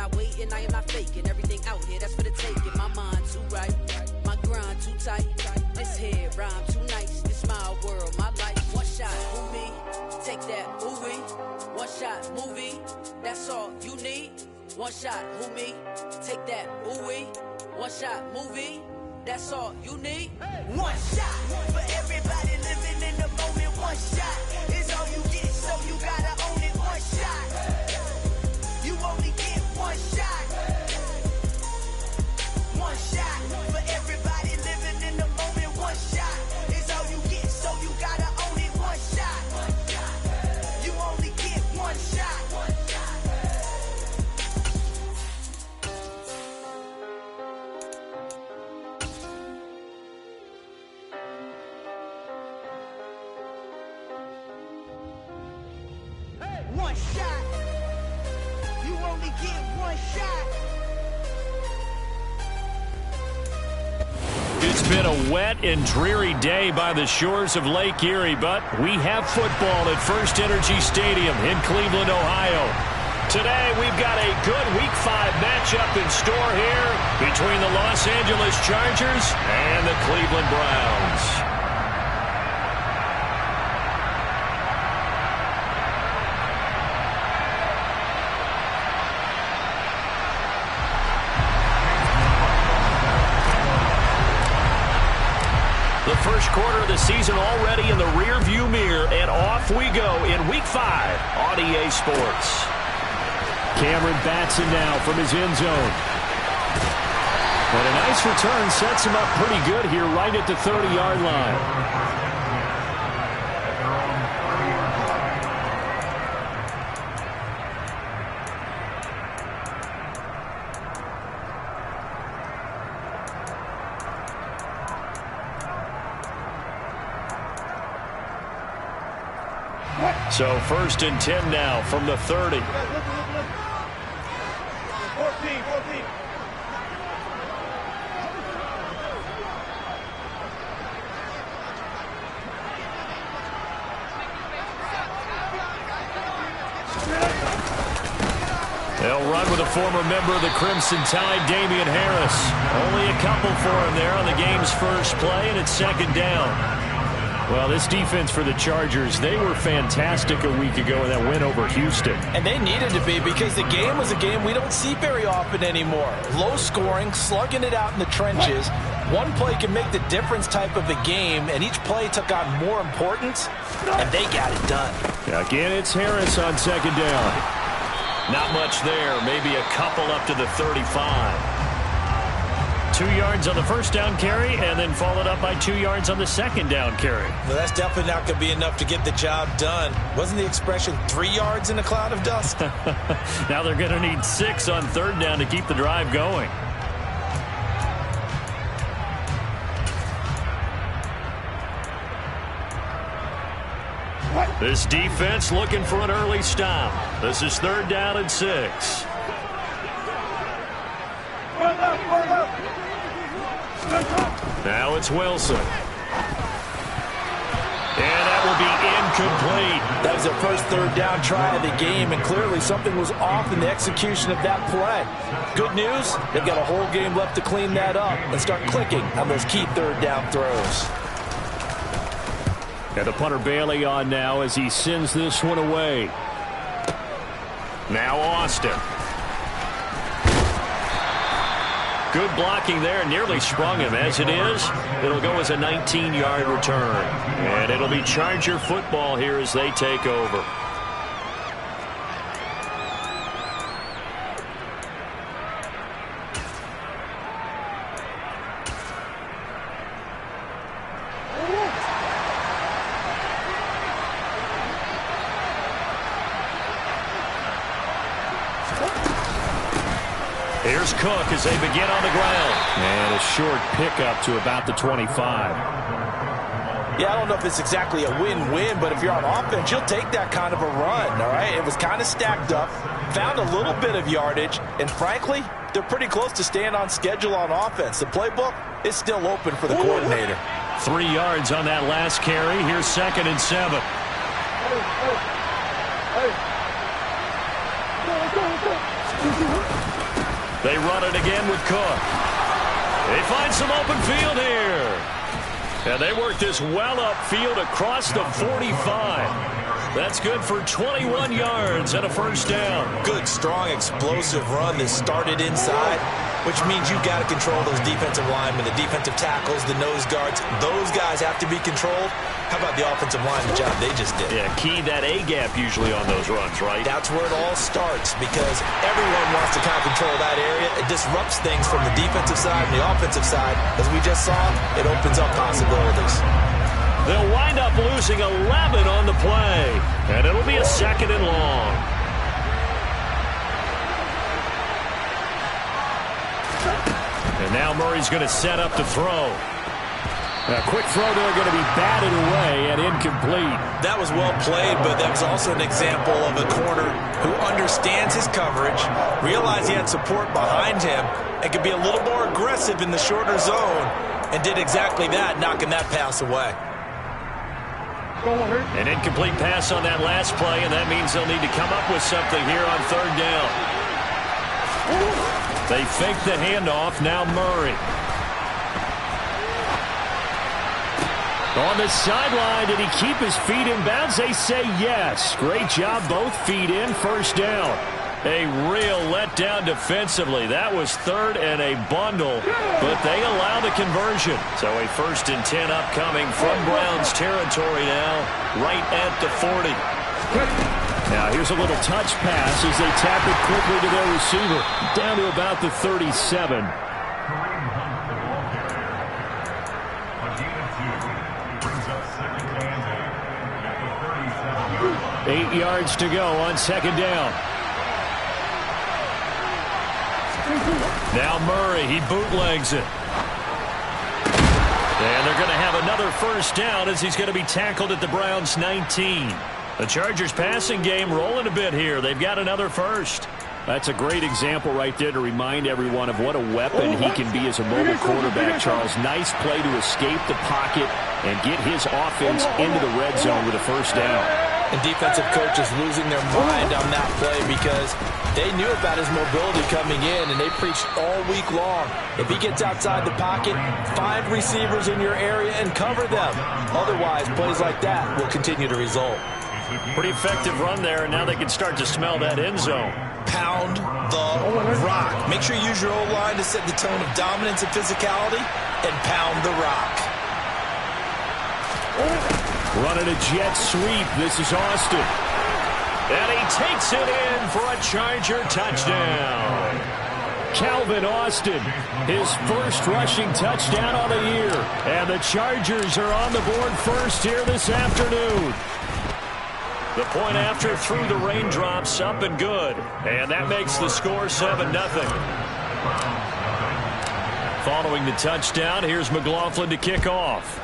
not waiting, I am not faking. Everything out here, that's for the taking. My mind too right, my grind too tight. This here rhyme too nice. This my world, my life. One shot, who me? Take that, ooh-wee. One shot, movie. That's all you need. One shot, who me? Take that, ooh-wee. One shot, movie. That's all you need. One shot for everybody living in the moment. One shot is all you get, so you gotta own it. One shot. You only get one shot. One shot for everybody living in the moment. One shot is all you get, so you gotta own it. One shot. You only get one shot. One shot. You only get one shot. It's been a wet and dreary day by the shores of Lake Erie, but we have football at First Energy Stadium in Cleveland, Ohio. Today, we've got a good Week 5 matchup in store here between the Los Angeles Chargers and the Cleveland Browns. The first quarter of the season already in the rear-view mirror, and off we go in Week 5 on EA Sports. Cameron Batson now from his end zone. But a nice return sets him up pretty good here right at the 30-yard line. So 1st and 10 now from the 30. 14. They'll run with a former member of the Crimson Tide, Damian Harris. Only a couple for him there on the game's first play, and it's 2nd down. Well, this defense for the Chargers, they were fantastic a week ago in that win over Houston. And they needed to be, because the game was a game we don't see very often anymore. Low scoring, slugging it out in the trenches. One play can make the difference type of a game, and each play took on more importance, and they got it done. Again, it's Harris on 2nd down. Not much there, maybe a couple up to the 35. 2 yards on the first down carry, and then followed up by 2 yards on the 2nd down carry. Well, that's definitely not going to be enough to get the job done. Wasn't the expression 3 yards in a cloud of dust? Now they're going to need 6 on 3rd down to keep the drive going. This defense looking for an early stop. This is 3rd down and 6. Now it's Wilson. And that will be incomplete. That was their first 3rd down try of the game, and clearly something was off in the execution of that play. Good news, they've got a whole game left to clean that up and start clicking on those key 3rd down throws. And the punter Bailey on now as he sends this one away. Now Austin. Good blocking there, nearly sprung him. As it is, it'll go as a 19-yard return. And it'll be Charger football here as they take over. Here's Cook as they begin on the ground. And a short pickup to about the 25. Yeah, I don't know if it's exactly a win-win, but if you're on offense, you'll take that kind of a run, all right? It was kind of stacked up, found a little bit of yardage, and frankly, they're pretty close to staying on schedule on offense. The playbook is still open for the coordinator. 3 yards on that last carry. Here's 2nd and 7. They run it again with Cook. They find some open field here. And they work this well upfield across the 45. That's good for 21 yards and a first down. Good, strong, explosive run that started inside, which means you've got to control those defensive linemen, the defensive tackles, the nose guards. Those guys have to be controlled. How about the offensive line, the job they just did? Yeah, key that A-gap usually on those runs, right? That's where it all starts because everyone wants to kind of control that area. It disrupts things from the defensive side and the offensive side. As we just saw, it opens up possibilities. They'll wind up losing 11 on the play, and it'll be a 2nd and long. And now Murray's going to set up to throw. A quick throw there going to be batted away and incomplete. That was well played, but that was also an example of a corner who understands his coverage, realized he had support behind him, and could be a little more aggressive in the shorter zone, and did exactly that, knocking that pass away. An incomplete pass on that last play, and that means they'll need to come up with something here on 3rd down. They fake the handoff, now Murray. On the sideline, did he keep his feet in bounds? They say yes. Great job, both feet in, first down. A real letdown defensively. That was 3rd and a bundle, but they allow the conversion. So a 1st and 10 upcoming from Browns territory now, right at the 40. Now here's a little touch pass as they tap it quickly to their receiver, down to about the 37. 8 yards to go on 2nd down. Now Murray, he bootlegs it. And they're going to have another first down as he's going to be tackled at the Browns' 19. The Chargers passing game rolling a bit here. They've got another first. That's a great example right there to remind everyone of what a weapon he can be as a mobile quarterback, Charles. Nice play to escape the pocket and get his offense into the red zone with a first down. And defensive coaches losing their mind on that play because they knew about his mobility coming in, and they preached all week long. If he gets outside the pocket, find receivers in your area and cover them. Otherwise, plays like that will continue to result. Pretty effective run there, and now they can start to smell that end zone. Pound the rock. Make sure you use your O-line to set the tone of dominance and physicality, and pound the rock. Running a jet sweep. This is Austin. And he takes it in for a Charger touchdown. Calvin Austin, his first rushing touchdown on the year. And the Chargers are on the board first here this afternoon. The point after through the raindrops, up and good. And that makes the score 7-0. Following the touchdown, here's McLaughlin to kick off.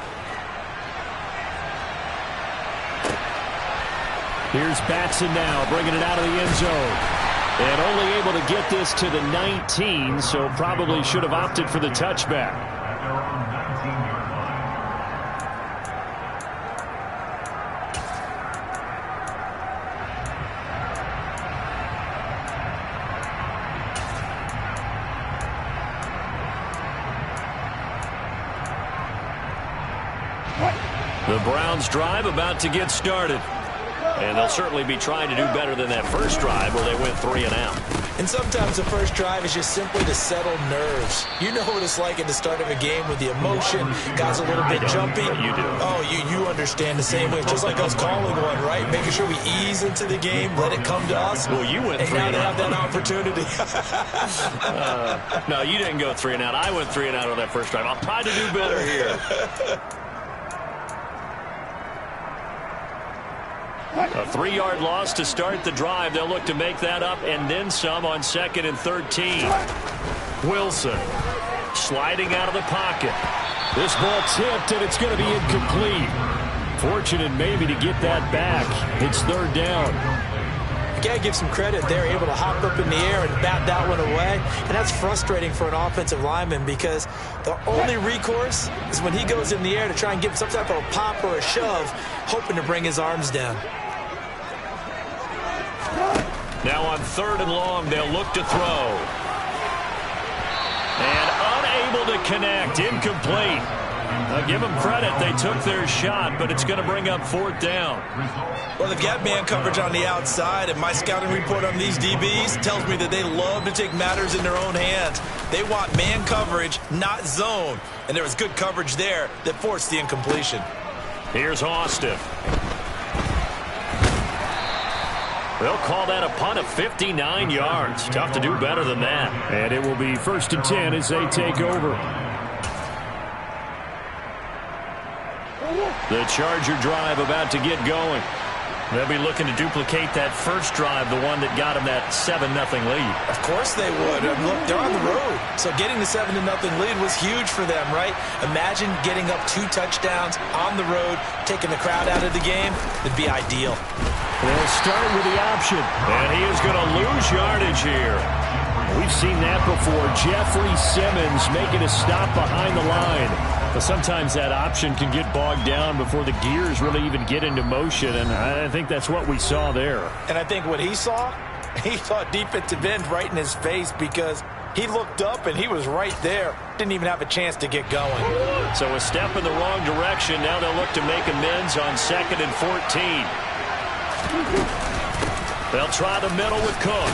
Here's Batson now, bringing it out of the end zone. And only able to get this to the 19, so probably should have opted for the touchback. The Browns drive about to get started. And they'll certainly be trying to do better than that first drive where they went 3 and out. And sometimes the first drive is just simply to settle nerves. You know what it's like at the start of a game with the emotion. Guys a little bit jumpy. You do. Oh, you understand the same way. Just like us calling one, right? Making sure we ease into the game, let it come to us. Well, you went 3 and out. Now they have that opportunity. No, you didn't go 3 and out. I went 3 and out on that first drive. I'll try to do better here. A 3-yard loss to start the drive. They'll look to make that up and then some on 2nd and 13. Wilson sliding out of the pocket. This ball tipped, and it's going to be incomplete. Fortunate maybe to get that back. It's 3rd down. You got to give some credit. They're able to hop up in the air and bat that one away. And that's frustrating for an offensive lineman because the only recourse is when he goes in the air to try and give some type of a pop or a shove, hoping to bring his arms down. Now on 3rd and long, they'll look to throw. won't connect. Incomplete. I'll give them credit. They took their shot, but it's going to bring up 4th down. Well, they've got man coverage on the outside, and my scouting report on these DBs tells me that they love to take matters in their own hands. They want man coverage, not zone. And there was good coverage there that forced the incompletion. Here's Austin. They'll call that a punt of 59 yards. Tough to do better than that. And it will be 1st and 10 as they take over. The Charger drive about to get going. They'll be looking to duplicate that first drive, the one that got them that 7-0 lead. Of course they would. Look, they're on the road. So getting the 7-0 lead was huge for them, right? Imagine getting up 2 touchdowns on the road, taking the crowd out of the game. It'd be ideal. They'll start with the option. And he is going to lose yardage here. We've seen that before. Jeffrey Simmons making a stop behind the line. But sometimes that option can get bogged down before the gears really even get into motion, and I think that's what we saw there. And I think what he saw defensive end right in his face because he looked up and he was right there. Didn't even have a chance to get going. So a step in the wrong direction. Now they'll look to make amends on 2nd and 14. They'll try the middle with Cook.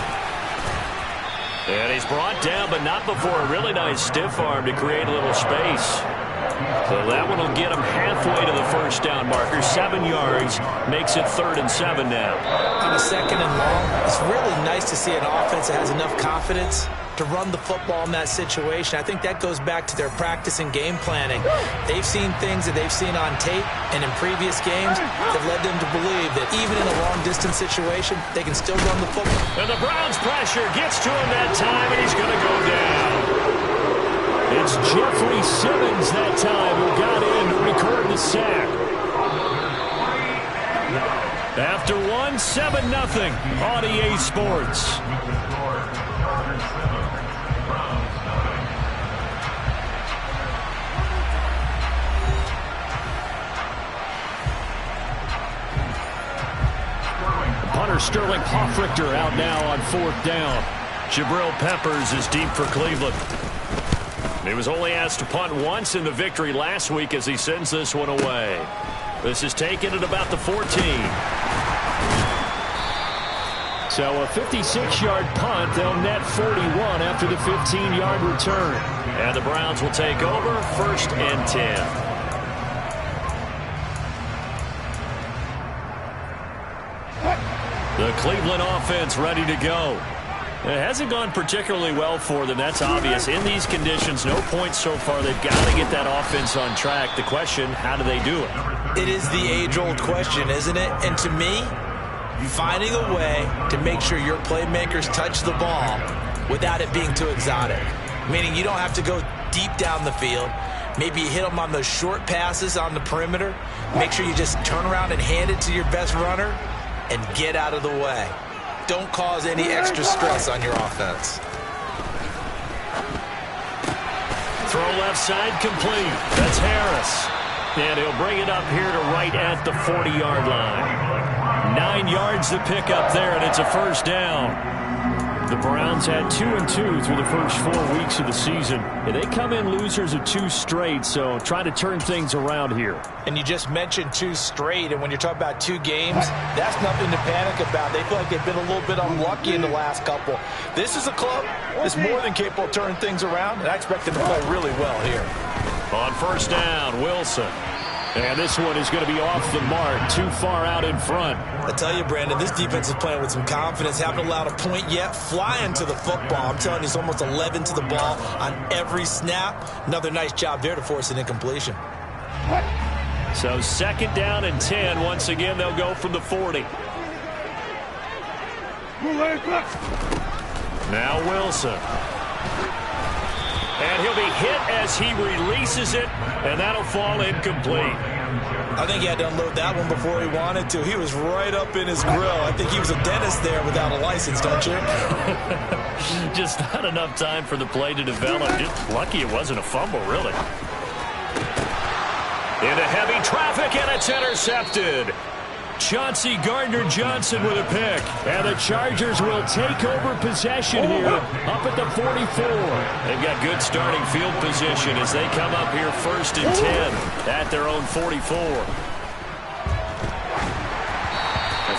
And he's brought down, but not before a really nice stiff arm to create a little space. So that one will get him halfway to the first down marker. 7 yards makes it 3rd and 7 now. On a 2nd and long, it's really nice to see an offense that has enough confidence to run the football in that situation. I think that goes back to their practice and game planning. They've seen things that they've seen on tape and in previous games that led them to believe that even in a long-distance situation, they can still run the football. And the Browns' pressure gets to him that time, and he's going to go down. It's Jeffrey Simmons that time who got in to record the sack. After 7-0 on EA Sports. Punter Sterling Hoffrichter out now on 4th down. Jabril Peppers is deep for Cleveland. He was only asked to punt once in the victory last week as he sends this one away. This is taken at about the 14. So a 56-yard punt. They'll net 41 after the 15-yard return. And the Browns will take over 1st and 10. The Cleveland offense ready to go. It hasn't gone particularly well for them. That's obvious. In these conditions, no points so far. They've got to get that offense on track. The question, how do they do it? It is the age-old question, isn't it? And to me, finding a way to make sure your playmakers touch the ball without it being too exotic. Meaning you don't have to go deep down the field. Maybe you hit them on those short passes on the perimeter. Make sure you just turn around and hand it to your best runner and get out of the way. Don't cause any extra stress on your offense. Throw left side complete. That's Harris. And he'll bring it up here to right at the 40-yard line. 9 yards to pick up there, and it's a first down. The Browns had 2-2 through the first 4 weeks of the season. And they come in losers of 2 straight, so try to turn things around here. And you just mentioned 2 straight, and when you're talking about 2 games, that's nothing to panic about. They feel like they've been a little bit unlucky in the last couple. This is a club that's more than capable of turning things around, and I expect them to play really well here. On first down, Wilson. And this one is going to be off the mark, too far out in front. I tell you, Brandon, this defense is playing with some confidence. Haven't allowed a point yet. Flying to the football. I'm telling you, it's almost 11 to the ball on every snap. Another nice job there to force an incompletion. So 2nd down and 10. Once again, they'll go from the 40. Now Wilson. And he'll be hit as he releases it, and that'll fall incomplete. I think he had to unload that one before he wanted to. He was right up in his grill. I think he was a dentist there without a license, don't you? Just not enough time for the play to develop. Just lucky it wasn't a fumble, really. Into heavy traffic, and it's intercepted. Chauncey Gardner-Johnson with a pick. And the Chargers will take over possession here up at the 44. They've got good starting field position as they come up here 1st and 10 at their own 44.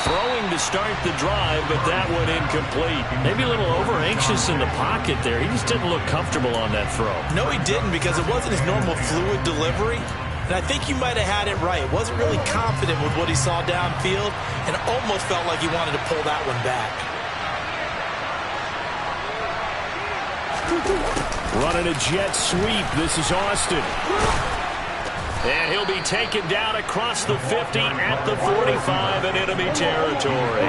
Throwing to start the drive, but that one incomplete. Maybe a little over-anxious in the pocket there. He just didn't look comfortable on that throw. No, he didn't, because it wasn't his normal fluid delivery. And I think you might have had it right. Wasn't really confident with what he saw downfield and almost felt like he wanted to pull that one back. Running a jet sweep. This is Austin. And he'll be taken down across the 50 at the 45 in enemy territory.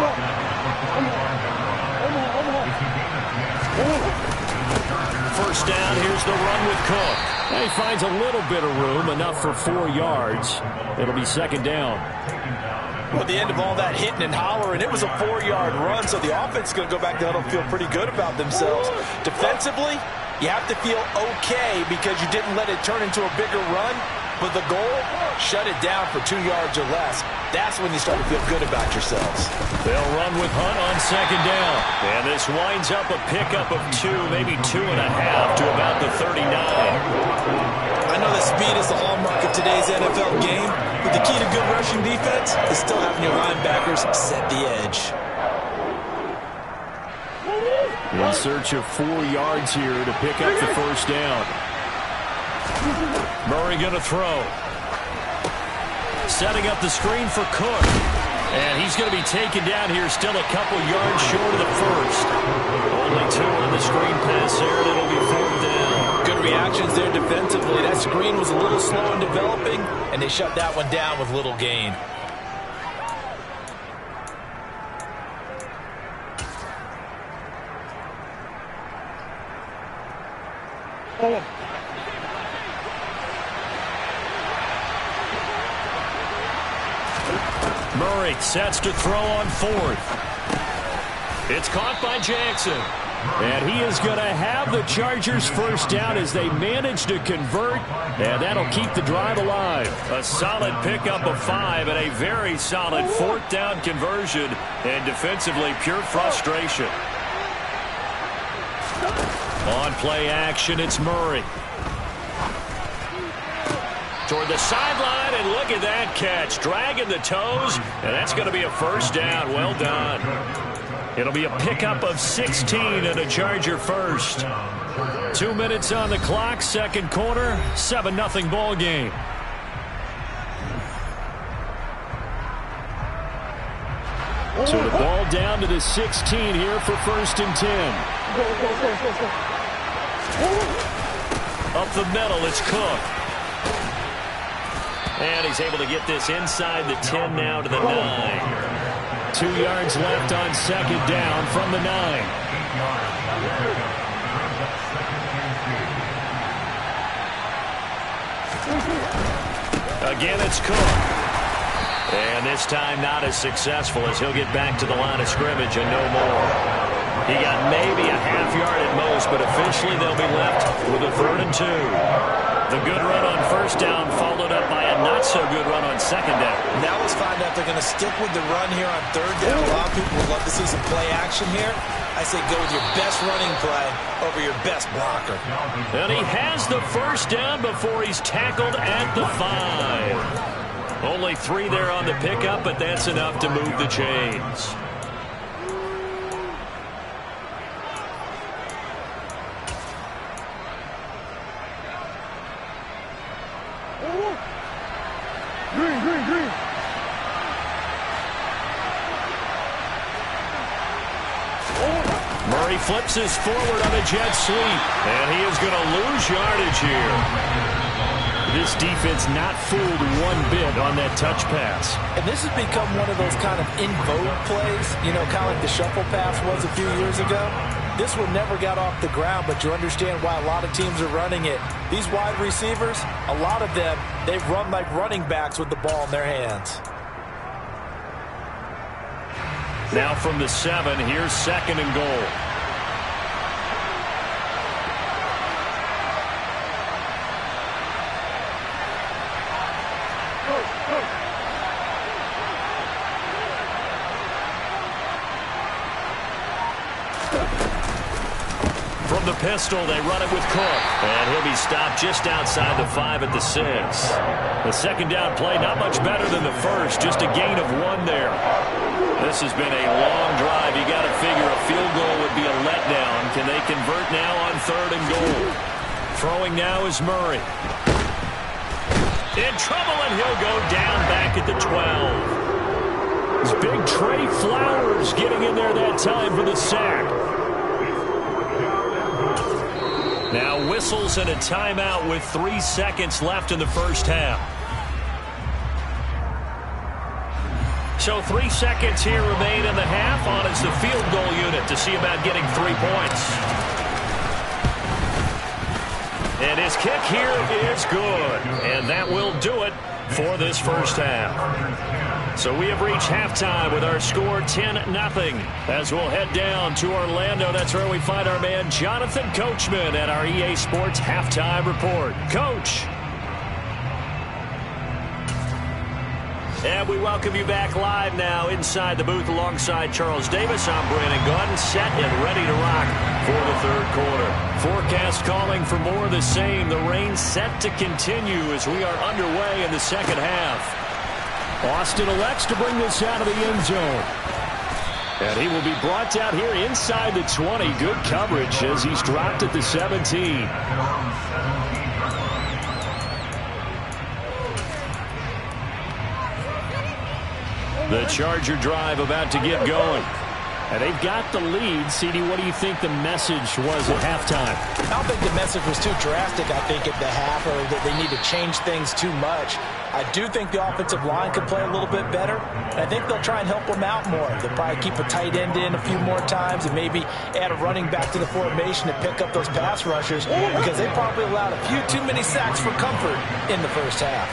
First down, here's the run with Cook. And he finds a little bit of room, enough for 4 yards. It'll be 2nd down. Well, at the end of all that hitting and hollering, it was a 4-yard run, so the offense is going to go back down and feel pretty good about themselves. Defensively, you have to feel okay because you didn't let it turn into a bigger run. But the goal, shut it down for 2 yards or less. That's when you start to feel good about yourselves. They'll run with Hunt on 2nd down. And this winds up a pickup of 2, maybe 2.5 to about the 39. I know that speed is the hallmark of today's NFL game, but the key to good rushing defense is still having your linebackers set the edge. In search of 4 yards here to pick up the 1st down. Murray going to throw. Setting up the screen for Cook. And he's going to be taken down here still a couple yards short of the 1st. Only 2 on the screen pass there, and it'll be 4th down. Good reactions there defensively. That screen was a little slow in developing, and they shut that one down with little gain. Murray sets to throw on 4th. It's caught by Jackson. And he is going to have the Chargers 1st down as they manage to convert. And that'll keep the drive alive. A solid pickup of 5 and a very solid 4th down conversion. And defensively, pure frustration. On play action, it's Murray. Toward the sideline, and look at that catch. Dragging the toes, and that's going to be a 1st down. Well done. It'll be a pickup of 16 and a Charger 1st. 2 minutes on the clock, 2nd quarter, 7-0 ball game. So the ball down to the 16 here for 1st and 10. Up the middle, it's Cook. And he's able to get this inside the 10 now to the 9. 2 yards left on 2nd down from the 9. Again, it's Cook. And this time not as successful as he'll get back to the line of scrimmage and no more. He got maybe a half yard at most, but officially they'll be left with a 3rd and 2. The good run on 1st down followed up by a not-so-good run on 2nd down. Now let's find out if they're going to stick with the run here on 3rd down. A lot of people would love to see some play action here. I say go with your best running play over your best blocker. And he has the 1st down before he's tackled at the 5. Only 3 there on the pickup, but that's enough to move the chains. Murray flips his forward on a jet sweep, and he is going to lose yardage here. This defense not fooled one bit on that touch pass. And this has become one of those kind of in vogue plays, you know, kind of like the shuffle pass was a few years ago. This one never got off the ground, but you understand why a lot of teams are running it. These wide receivers, a lot of them, they've run like running backs with the ball in their hands. Now from the 7, here's 2nd and goal. the pistol. They run it with Cook. And he'll be stopped just outside the 5 at the 6. The second down play, not much better than the first. Just a gain of 1 there. This has been a long drive. You got to figure a field goal would be a letdown. Can they convert now on 3rd and goal? Throwing now is Murray. In trouble, and he'll go down back at the 12. It's big Trey Flowers getting in there that time for the sack. Now whistles and a timeout with 3 seconds left in the first half. So 3 seconds here remain in the half. On is the field goal unit to see about getting 3 points. And his kick here is good. And that will do it for this first half. So we have reached halftime with our score 10-0. As we'll head down to Orlando, that's where we find our man Jonathan Coachman at our EA Sports Halftime Report. Coach. And we welcome you back live now inside the booth alongside Charles Davis. I'm Brandon Gaudin, set and ready to rock for the third quarter. Forecast calling for more of the same. The rain set to continue as we are underway in the second half. Austin elects to bring this out of the end zone. And he will be brought down here inside the 20. Good coverage as he's dropped at the 17. The Charger drive about to get going. And they've got the lead. CD, what do you think the message was at halftime? I don't think the message was too drastic, I think, at the half, or that they need to change things too much. I do think the offensive line could play a little bit better, and I think they'll try and help them out more. They'll probably keep a tight end in a few more times and maybe add a running back to the formation to pick up those pass rushers, because they probably allowed a few too many sacks for comfort in the first half.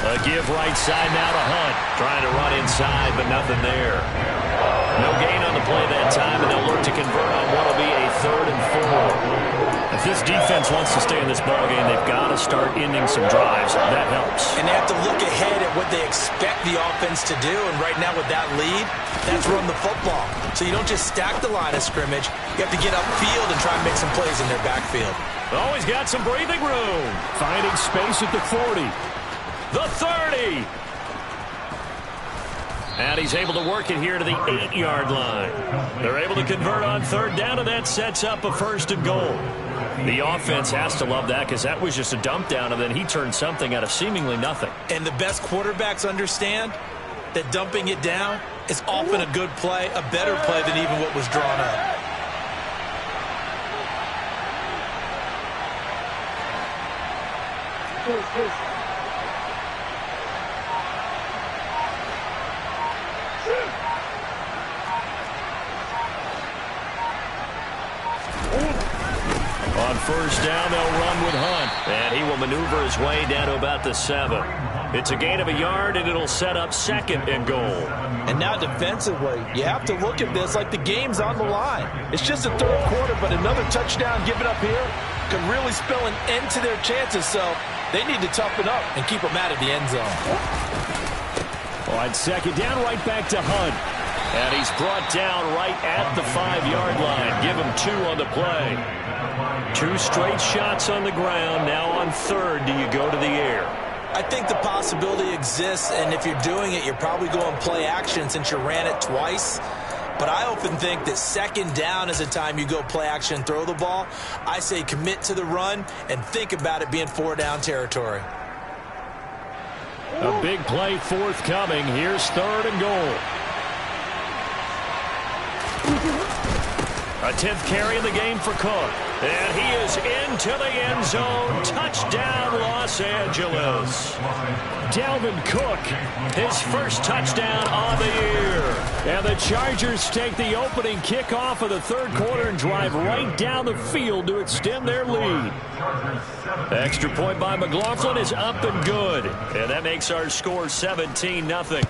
A give right side now to Hunt. Trying to run inside, but nothing there. No gain on the play that time, and they'll look to convert on what will be a 3rd and 4. If this defense wants to stay in this ballgame, they've got to start ending some drives. That helps. And they have to look ahead at what they expect the offense to do, and right now with that lead, that's run the football. So you don't just stack the line of scrimmage. You have to get upfield and try and make some plays in their backfield. Always got some breathing room. Finding space at the 40. The 30. And he's able to work it here to the 8-yard line. They're able to convert on 3rd down, and that sets up a 1st and goal. The offense has to love that, because that was just a dump down, and then he turned something out of seemingly nothing. And the best quarterbacks understand that dumping it down is often a good play, a better play than even what was drawn up. On 1st down, they'll run with Hunt. And he will maneuver his way down to about the 7. It's a gain of a yard, and it'll set up 2nd and goal. And now defensively, you have to look at this like the game's on the line. It's just a 3rd quarter, but another touchdown given up here could really spell an end to their chances. So they need to toughen up and keep them out of the end zone. On 2nd down, right back to Hunt. And he's brought down right at the 5-yard line. Give him 2 on the play. 2 straight shots on the ground. Now on 3rd, do you go to the air? I think the possibility exists, and if you're doing it, you're probably going play action since you ran it twice. But I often think that 2nd down is the time you go play action and throw the ball. I say commit to the run and think about it being 4-down territory. A big play forthcoming. Here's 3rd and goal. A 10th carry in the game for Cook. And he is into the end zone. Touchdown, Los Angeles. Dalvin Cook, his first touchdown on the year. And the Chargers take the opening kickoff of the 3rd quarter and drive right down the field to extend their lead. Extra point by McLaughlin is up and good. And that makes our score 17-0.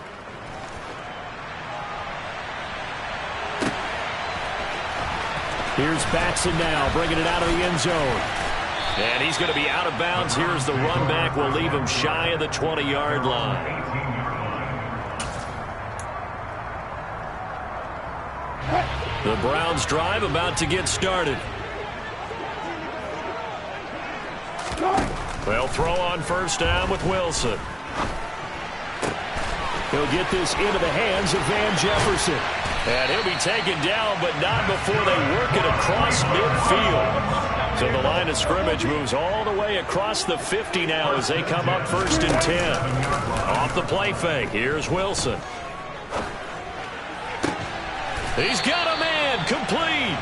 Here's Batson now, bringing it out of the end zone. And he's going to be out of bounds. Here's the run back. We'll leave him shy of the 20-yard line. The Browns drive about to get started. They'll throw on first down with Wilson. He'll get this into the hands of Van Jefferson. And he'll be taken down, but not before they work it across midfield. So the line of scrimmage moves all the way across the 50 now as they come up 1st and 10. Off the play fake, here's Wilson. He's got a man, complete.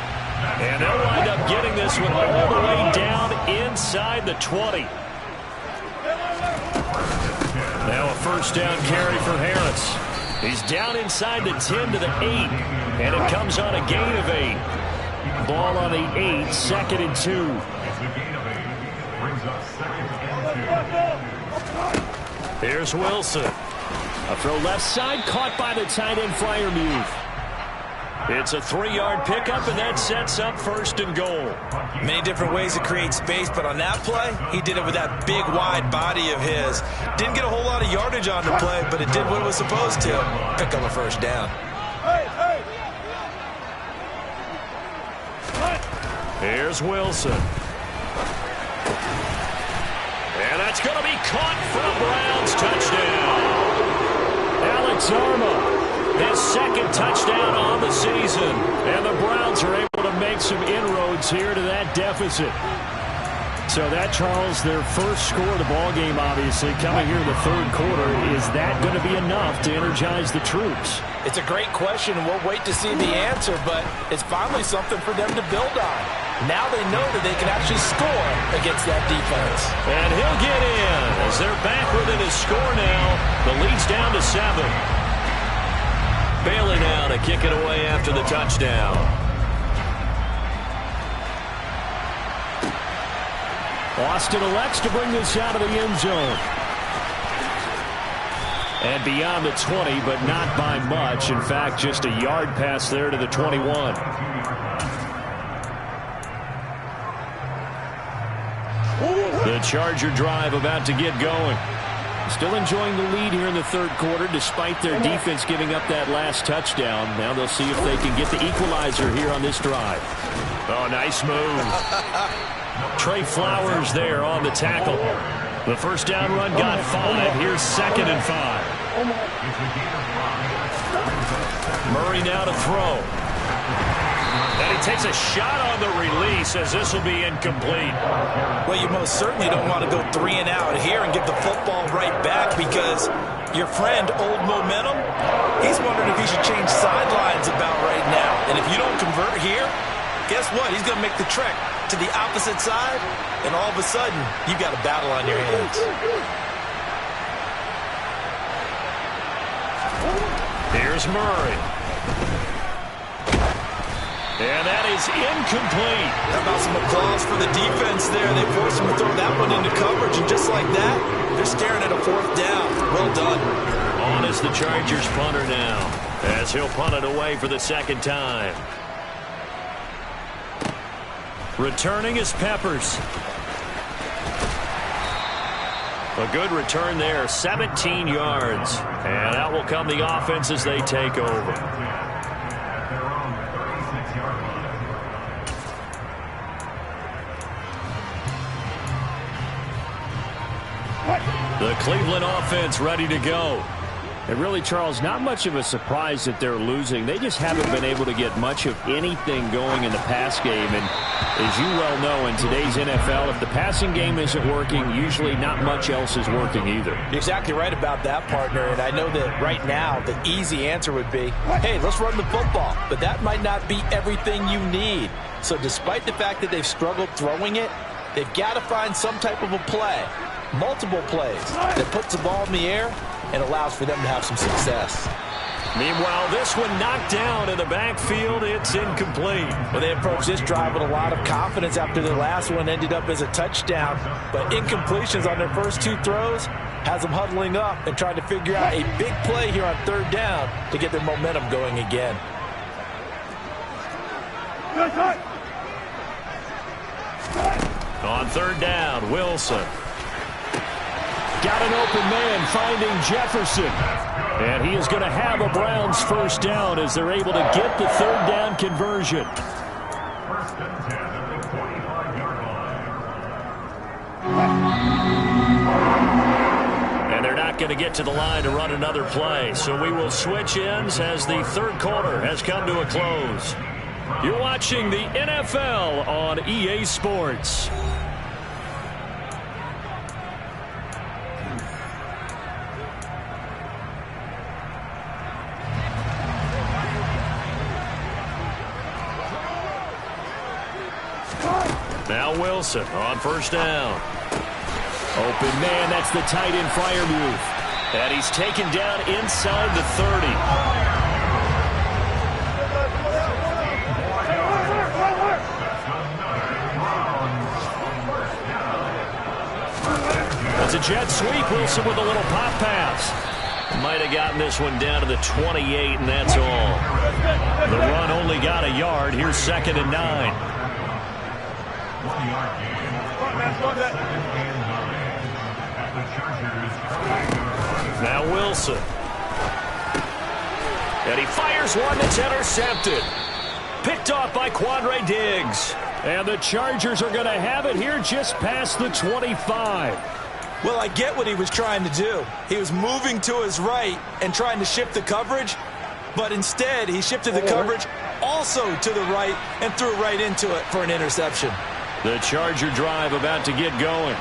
And they'll wind up getting this one all the way down inside the 20. Now a first down carry for Harris. He's down inside the 10 to the 8, and it comes on a gain of 8. Ball on the 8, 2nd and 2. Here's Wilson. A throw left side, caught by the tight end Freiermuth. It's a 3-yard pickup, and that sets up 1st and goal. Many different ways to create space, but on that play, he did it with that big, wide body of his. Didn't get a whole lot of yardage on the play, but it did what it was supposed to. Pick up a first down. Here's Wilson. And that's going to be caught for a Browns touchdown. Alex Arma. His 2nd touchdown on the season. And the Browns are able to make some inroads here to that deficit. So that, Charles, their first score of the ballgame, obviously, coming here in the 3rd quarter. Is that going to be enough to energize the troops? It's a great question, and we'll wait to see the answer, but it's finally something for them to build on. Now they know that they can actually score against that defense. And he'll get in as they're back within his score now. The lead's down to 7. Bailey now to kick it away after the touchdown. Austin elects to bring this out of the end zone. And beyond the 20, but not by much. In fact, just a yard pass there to the 21. The Charger drive about to get going. Still enjoying the lead here in the 3rd quarter despite their defense giving up that last touchdown. Now they'll see if they can get the equalizer here on this drive. Oh, nice move. Trey Flowers there on the tackle. The first down run got 5. Here's 2nd and 5. Murray now to throw. And he takes a shot on the release as this will be incomplete. Well, you most certainly don't want to go 3 and out here and get the football right back because your friend, Old Momentum, he's wondering if he should change sidelines about right now. And if you don't convert here, guess what? He's going to make the trek to the opposite side, and all of a sudden, you've got a battle on your hands. Here's Murray. And that is incomplete. How about some applause for the defense there? They forced him to throw that one into coverage, and just like that, they're staring at a 4th down. Well done. On is the Chargers punter now, as he'll punt it away for the 2nd time. Returning is Peppers. A good return there, 17 yards. And out will come the offense as they take over. The Cleveland offense ready to go. And really, Charles, not much of a surprise that they're losing. They just haven't been able to get much of anything going in the pass game. And as you well know, in today's NFL, if the passing game isn't working, usually not much else is working either. You're exactly right about that, partner. And I know that right now the easy answer would be, hey, let's run the football. But that might not be everything you need. So despite the fact that they've struggled throwing it, they've got to find some type of a play, multiple plays, that puts the ball in the air and allows for them to have some success. Meanwhile, this one knocked down in the backfield. It's incomplete. Well, they approached this drive with a lot of confidence after their last one ended up as a touchdown. But incompletions on their first 2 throws has them huddling up and trying to figure out a big play here on 3rd down to get their momentum going again. On 3rd down, Wilson. got an open man finding Jefferson. And he is going to have a Browns first down as they're able to get the third down conversion. First and 10 at the 25-yard line. And they're not going to get to the line to run another play. So we will switch ends as the third quarter has come to a close. You're watching the NFL on EA Sports. Now Wilson on first down. Open man, that's the tight end Freiermuth. And he's taken down inside the 30. That's a jet sweep. Wilson with a little pop pass. Might have gotten this one down to the 28, and that's all. The run only got a yard. Here's 2nd and 9. Now Wilson. And he fires one that's intercepted. Picked off by Quandre Diggs. And the Chargers are going to have it here just past the 25. Well, I get what he was trying to do. He was moving to his right and trying to shift the coverage, but instead he shifted the coverage also to the right and threw right into it for an interception. The Charger drive about to get going.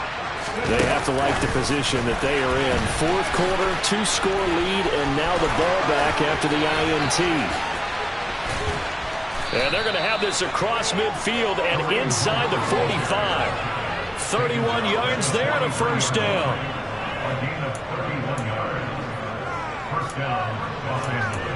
They have to like the position that they are in. Fourth quarter, 2-score lead, and now the ball back after the INT. And they're going to have this across midfield and inside the 45. 31 yards there and a first down. A gain of 31 yards. First down, Los Angeles.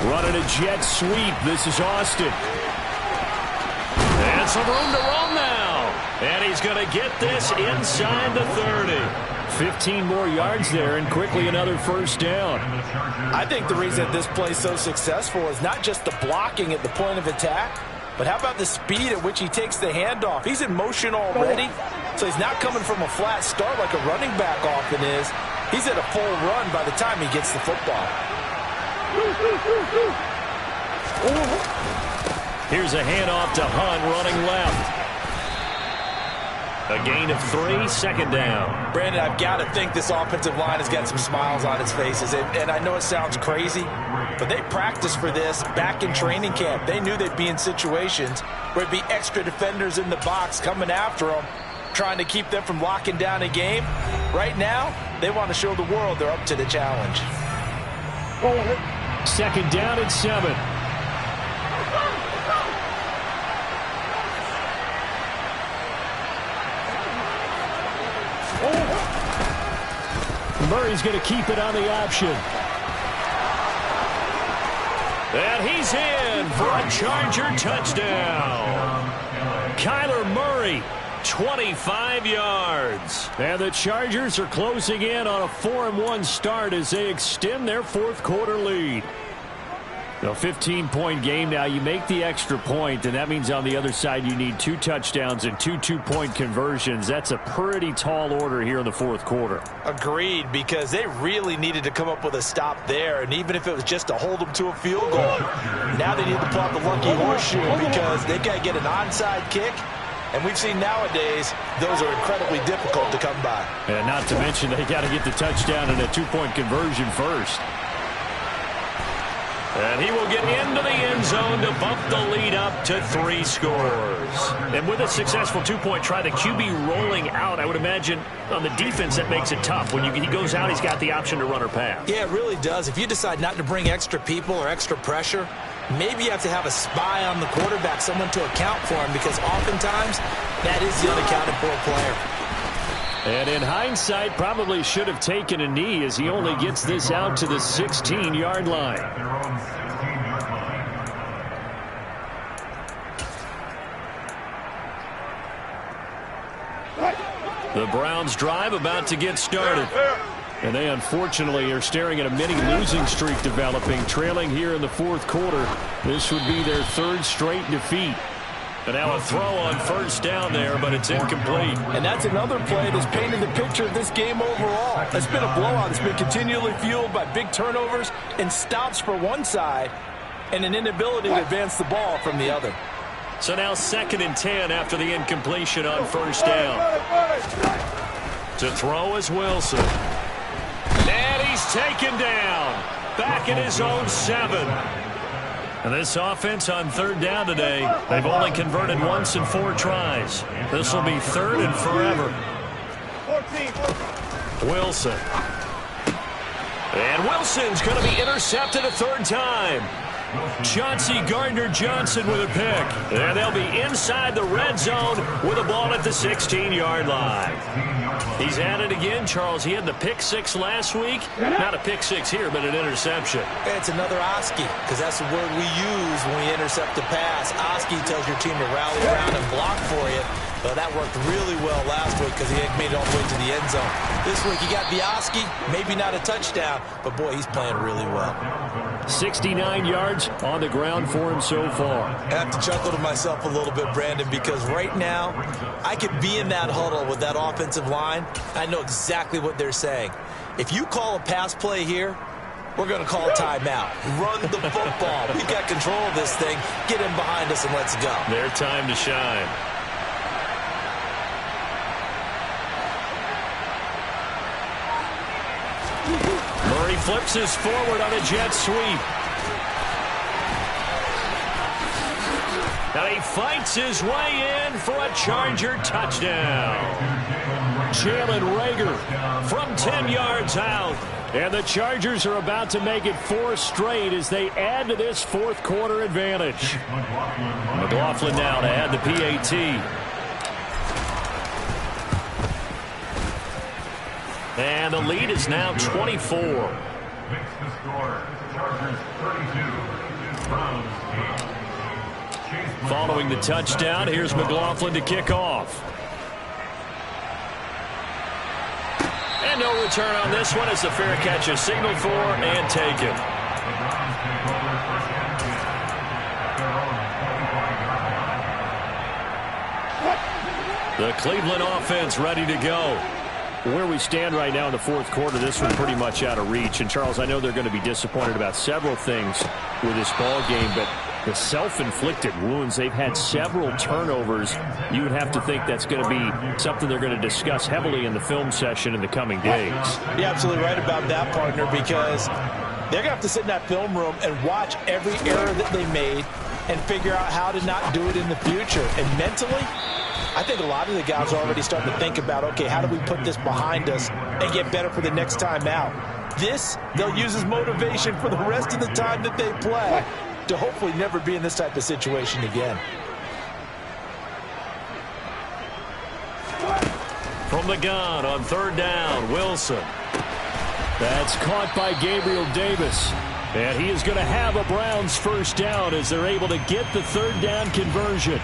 Running a jet sweep. This is Austin. And some room to roam now. And he's going to get this inside the 30. 15 more yards there and quickly another first down. I think the reason this play is so successful is not just the blocking at the point of attack, but how about the speed at which he takes the handoff? He's in motion already, so he's not coming from a flat start like a running back often is. He's at a full run by the time he gets the football. Here's a handoff to Hunt running left. A gain of 3, second down. Brandon, I've got to think this offensive line has got some smiles on its faces. And I know it sounds crazy, but they practiced for this back in training camp. They knew they'd be in situations where it'd be extra defenders in the box coming after them, trying to keep them from locking down a game. Right now, they want to show the world they're up to the challenge. Second down and 7. Murray's going to keep it on the option. And he's in for a Charger touchdown. Kyler Murray, 25 yards. And the Chargers are closing in on a 4-1 start as they extend their fourth quarter lead. A 15-point game now. You make the extra point, and that means on the other side you need 2 touchdowns and 2 two-point conversions. That's a pretty tall order here in the fourth quarter. Agreed, because they really needed to come up with a stop there, and even if it was just to hold them to a field goal, now they need to pull out the lucky horseshoe because they've got to get an onside kick, and we've seen nowadays those are incredibly difficult to come by. And not to mention they got to get the touchdown and a 2-point conversion first. And he will get into the end zone to bump the lead up to 3 scores. And with a successful 2-point try, the QB rolling out, I would imagine on the defense that makes it tough. When he goes out, he's got the option to run or pass. Yeah, it really does. If you decide not to bring extra people or extra pressure, maybe you have to have a spy on the quarterback, someone to account for him, because oftentimes that is the unaccounted for player. And in hindsight, probably should have taken a knee as he only gets this out to the 16-yard line. Their own 16-yard line. The Browns drive about to get started. And they unfortunately are staring at a mini losing streak developing, trailing here in the fourth quarter. This would be their third straight defeat. And now a throw on first down there, but it's incomplete. And that's another play that's painted the picture of this game overall. It's been a blowout. It's been continually fueled by big turnovers and stops for one side and an inability to advance the ball from the other. So now 2nd and 10 after the incompletion on first down. To throw is Wilson. And he's taken down. Back at his own 7. And this offense on 3rd down today, they've only converted once in 4 tries. This will be 3rd and forever. Wilson. And Wilson's going to be intercepted a 3rd time. Chauncey Gardner-Johnson with a pick. And they'll be inside the red zone with a ball at the 16-yard line. He's at it again, Charles. He had the pick 6 last week. Not a pick 6 here, but an interception. It's another Oski, because that's the word we use when we intercept a pass. Oski tells your team to rally around and block for you. Well, that worked really well last week because he had made it all the way to the end zone. This week he got the Oski, maybe not a touchdown, but boy, he's playing really well. 69 yards on the ground for him so far. I have to chuckle to myself a little bit, Brandon, because right now I could be in that huddle with that offensive line. I know exactly what they're saying. If you call a pass play here, we're going to call a timeout. Run the football. We've got control of this thing. Get him behind us and let's go. Their time to shine. Murray flips his forward on a jet sweep. Now he fights his way in for a Charger touchdown. Jalen Reagor from 10 yards out. And the Chargers are about to make it 4 straight as they add to this fourth quarter advantage. McLaughlin now to add the PAT. And the lead is now 24. Makes the score. Chargers 32. Browns 8. Following the touchdown, here's McLaughlin to kick off. And no return on this one as the fair catch is signaled for and taken. The Cleveland offense ready to go. Where we stand right now in the fourth quarter, this one pretty much out of reach. And, Charles, I know they're going to be disappointed about several things with this ball game, but the self-inflicted wounds, they've had several turnovers. You would have to think that's going to be something they're going to discuss heavily in the film session in the coming days. You're absolutely right about that, partner, because they're going to have to sit in that film room and watch every error that they made and figure out how to not do it in the future. And mentally, I think a lot of the guys are already starting to think about, okay, how do we put this behind us and get better for the next time out? This, they'll use as motivation for the rest of the time that they play to hopefully never be in this type of situation again. From the gun on 3rd down, Wilson. That's caught by Gabriel Davis. And he is going to have a Browns first down as they're able to get the 3rd down conversion.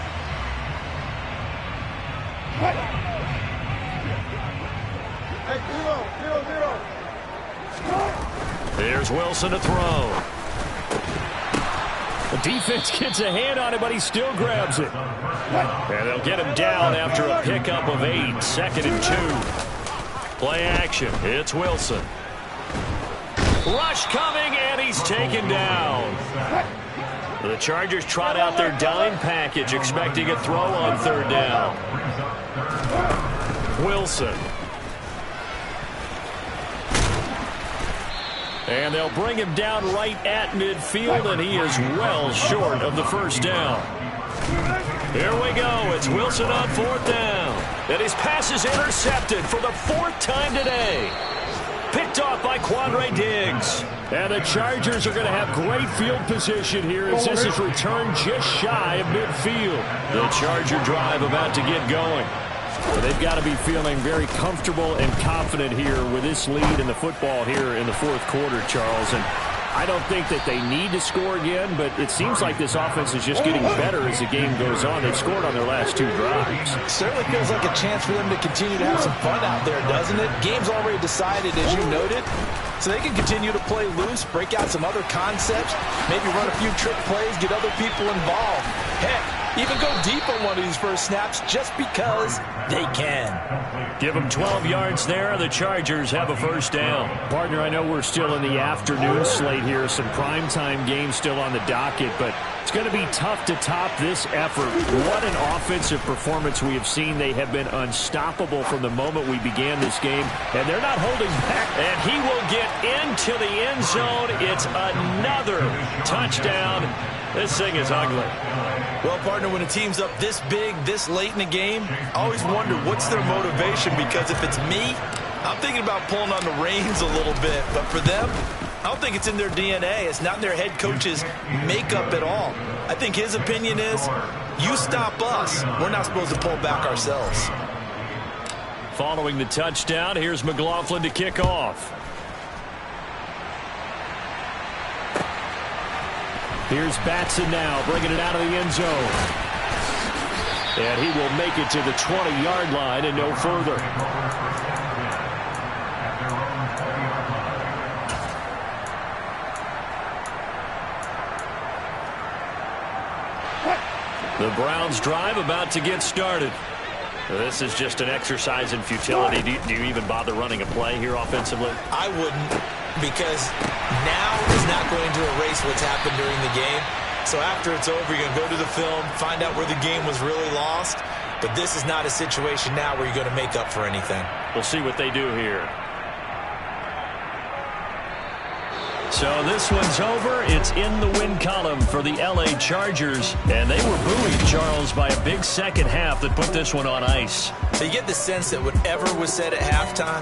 There's Wilson to throw. The defense gets a hand on it, but he still grabs it. And they'll get him down after a pickup of 8. 2nd and 2. Play action. It's Wilson. Rush coming, and he's taken down. The Chargers trot out their dime package, expecting a throw on 3rd down. Wilson. And they'll bring him down right at midfield, and he is well short of the first down. Here we go. It's Wilson on 4th down. And his pass is intercepted for the 4th time today. Picked off by Quandre Diggs. And the Chargers are going to have great field position here as this is returned just shy of midfield. The Charger drive about to get going. But they've got to be feeling very comfortable and confident here with this lead in the football here in the fourth quarter, Charles. And I don't think that they need to score again, but it seems like this offense is just getting better as the game goes on. They've scored on their last 2 drives. Certainly feels like a chance for them to continue to have some fun out there, doesn't it? Game's already decided, as you noted, so they can continue to play loose, break out some other concepts, maybe run a few trick plays, get other people involved. Heck, even go deep on one of these first snaps just because they can. Give them 12 yards there. The Chargers have a first down. Partner, I know we're still in the afternoon slate here. Some primetime games still on the docket, but it's going to be tough to top this effort. What an offensive performance we have seen. They have been unstoppable from the moment we began this game, and they're not holding back. And he will get into the end zone. It's another touchdown. This thing is ugly. Well, partner, when a team's up this big, this late in the game, I always wonder what's their motivation, because if it's me, I'm thinking about pulling on the reins a little bit. But for them, I don't think it's in their DNA. It's not in their head coach's makeup at all. I think his opinion is, you stop us, we're not supposed to pull back ourselves. Following the touchdown, here's McLaughlin to kick off. Here's Batson now, bringing it out of the end zone. And he will make it to the 20-yard line and no further. The Browns drive about to get started. This is just an exercise in futility. Do you even bother running a play here offensively? I wouldn't, because now is not going to erase what's happened during the game. So after it's over, you're going to go to the film, find out where the game was really lost. But this is not a situation now where you're going to make up for anything. We'll see what they do here. So this one's over. It's in the win column for the LA Chargers. And they were buoyed, Charles, by a big second half that put this one on ice. So you get the sense that whatever was said at halftime,